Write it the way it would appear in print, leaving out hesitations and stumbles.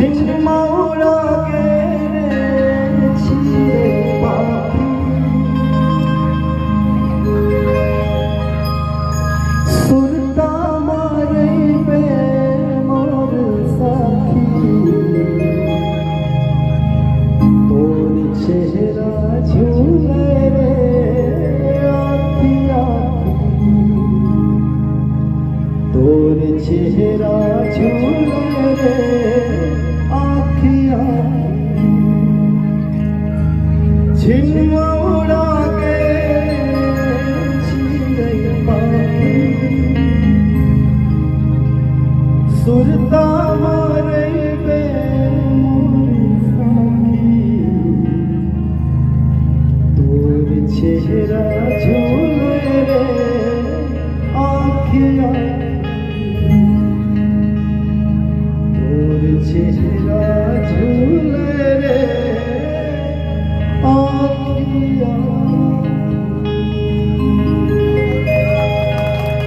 ঝিমা গেছি পাখি সুরতা মারবে মোর সাথী তোর চেহারা ঝুলে রে আখি আখি তোর চেহারা ঝুলে রে आखी आखी झिमवा उड़ा के छिड़ै पाखी सुरता मारे बे मोर साथी तोर चेहरा झूले रे आखी आखी तोर चेहरा झूले रे आखी आखी।